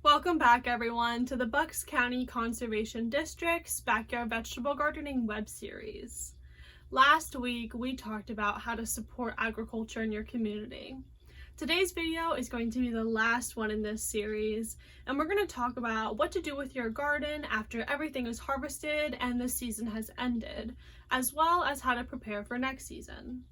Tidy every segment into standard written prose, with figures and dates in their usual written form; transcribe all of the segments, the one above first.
Welcome back, everyone, to the Bucks County Conservation District's Backyard Vegetable Gardening web series. Last week, we talked about how to support agriculture in your community. Today's video is going to be the last one in this series, and we're going to talk about what to do with your garden after everything is harvested and the season has ended, as well as how to prepare for next season.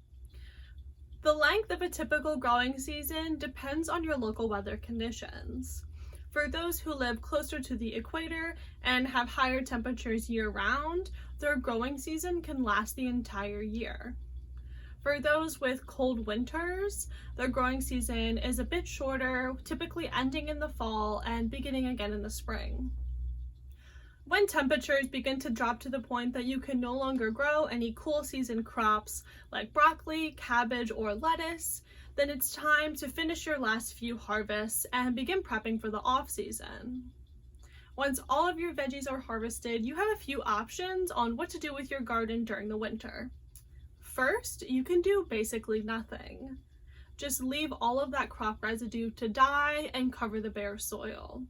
The length of a typical growing season depends on your local weather conditions. For those who live closer to the equator and have higher temperatures year-round, their growing season can last the entire year. For those with cold winters, their growing season is a bit shorter, typically ending in the fall and beginning again in the spring. When temperatures begin to drop to the point that you can no longer grow any cool season crops like broccoli, cabbage, or lettuce, then it's time to finish your last few harvests and begin prepping for the off-season. Once all of your veggies are harvested, you have a few options on what to do with your garden during the winter. First, you can do basically nothing. Just leave all of that crop residue to die and cover the bare soil.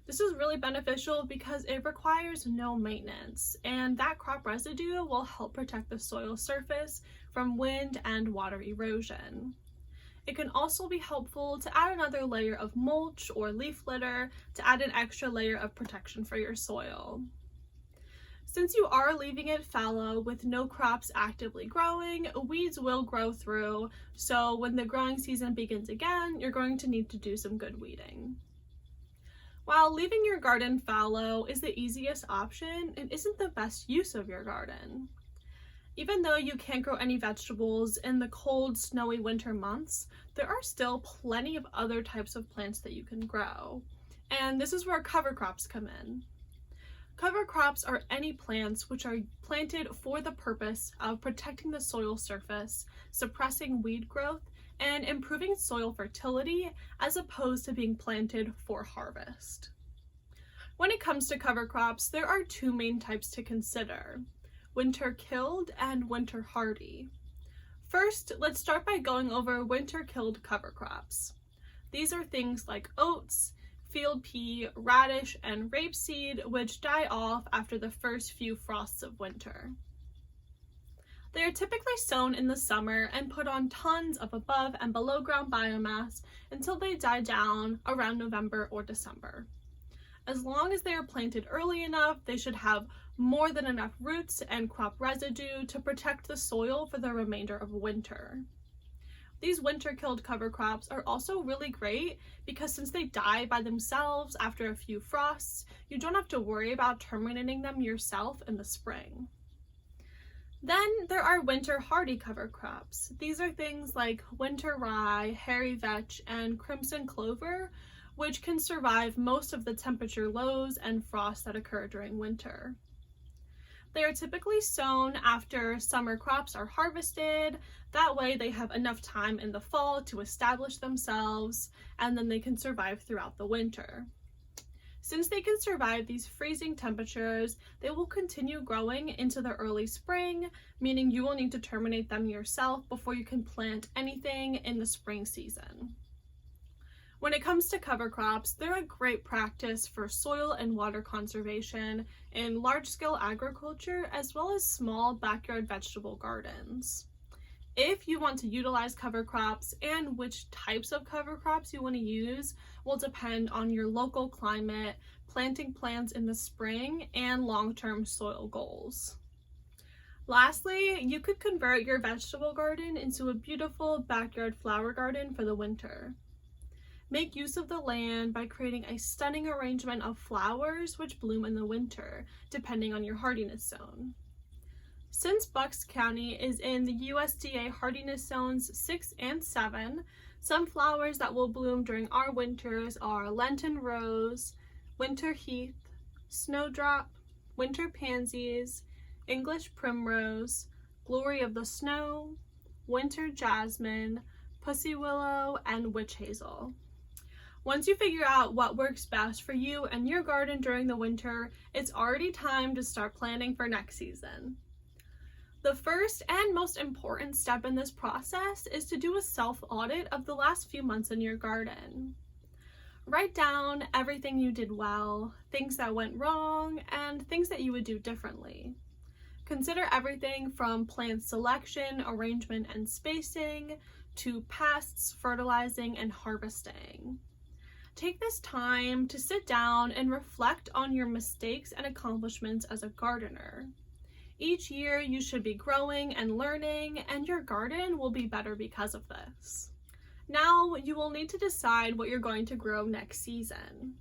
This is really beneficial because it requires no maintenance, and that crop residue will help protect the soil surface from wind and water erosion. It can also be helpful to add another layer of mulch or leaf litter to add an extra layer of protection for your soil. Since you are leaving it fallow with no crops actively growing, weeds will grow through, so when the growing season begins again, you're going to need to do some good weeding. While leaving your garden fallow is the easiest option, it isn't the best use of your garden. Even though you can't grow any vegetables in the cold, snowy winter months, there are still plenty of other types of plants that you can grow. And this is where cover crops come in. Cover crops are any plants which are planted for the purpose of protecting the soil surface, suppressing weed growth, and improving soil fertility as opposed to being planted for harvest. When it comes to cover crops, there are two main types to consider: winter-killed and winter-hardy. First, let's start by going over winter-killed cover crops. These are things like oats, field pea, radish, and rapeseed, which die off after the first few frosts of winter. They are typically sown in the summer and put on tons of above and below ground biomass until they die down around November or December. As long as they are planted early enough, they should have more than enough roots and crop residue to protect the soil for the remainder of winter. These winter-killed cover crops are also really great because since they die by themselves after a few frosts, you don't have to worry about terminating them yourself in the spring. Then there are winter hardy cover crops. These are things like winter rye, hairy vetch, and crimson clover, which can survive most of the temperature lows and frosts that occur during winter. They are typically sown after summer crops are harvested. That way they have enough time in the fall to establish themselves, and then they can survive throughout the winter. Since they can survive these freezing temperatures, they will continue growing into the early spring, meaning you will need to terminate them yourself before you can plant anything in the spring season. When it comes to cover crops, they're a great practice for soil and water conservation in large-scale agriculture as well as small backyard vegetable gardens. If you want to utilize cover crops and which types of cover crops you want to use will depend on your local climate, planting plans in the spring, and long-term soil goals. Lastly, you could convert your vegetable garden into a beautiful backyard flower garden for the winter. Make use of the land by creating a stunning arrangement of flowers which bloom in the winter, depending on your hardiness zone. Since Bucks County is in the USDA hardiness zones 6 and 7, some flowers that will bloom during our winters are Lenten rose, winter heath, snowdrop, winter pansies, English primrose, glory of the snow, winter jasmine, pussy willow, and witch hazel. Once you figure out what works best for you and your garden during the winter, it's already time to start planning for next season. The first and most important step in this process is to do a self-audit of the last few months in your garden. Write down everything you did well, things that went wrong, and things that you would do differently. Consider everything from plant selection, arrangement, and spacing to pests, fertilizing, and harvesting. Take this time to sit down and reflect on your mistakes and accomplishments as a gardener. Each year you should be growing and learning, and your garden will be better because of this. Now you will need to decide what you're going to grow next season.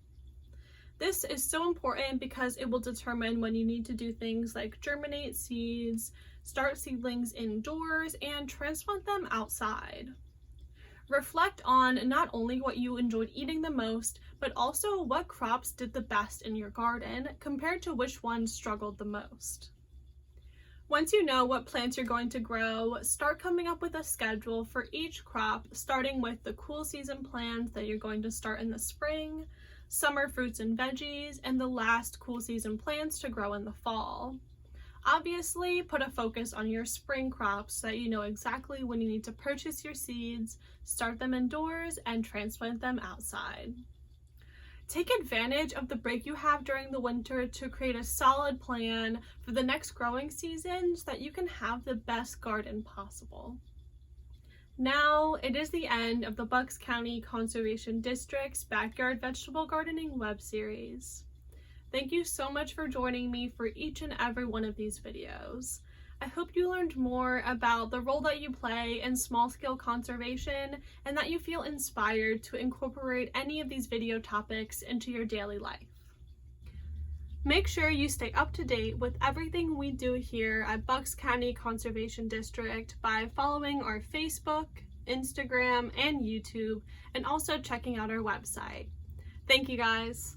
This is so important because it will determine when you need to do things like germinate seeds, start seedlings indoors, and transplant them outside. Reflect on not only what you enjoyed eating the most, but also what crops did the best in your garden compared to which ones struggled the most. Once you know what plants you're going to grow, start coming up with a schedule for each crop, starting with the cool season plants that you're going to start in the spring, summer fruits and veggies, and the last cool season plants to grow in the fall. Obviously, put a focus on your spring crops so that you know exactly when you need to purchase your seeds, start them indoors, and transplant them outside. Take advantage of the break you have during the winter to create a solid plan for the next growing season so that you can have the best garden possible. Now, it is the end of the Bucks County Conservation District's Backyard Vegetable Gardening web series. Thank you so much for joining me for each and every one of these videos. I hope you learned more about the role that you play in small-scale conservation and that you feel inspired to incorporate any of these video topics into your daily life. Make sure you stay up to date with everything we do here at Bucks County Conservation District by following our Facebook, Instagram, and YouTube, and also checking out our website. Thank you guys.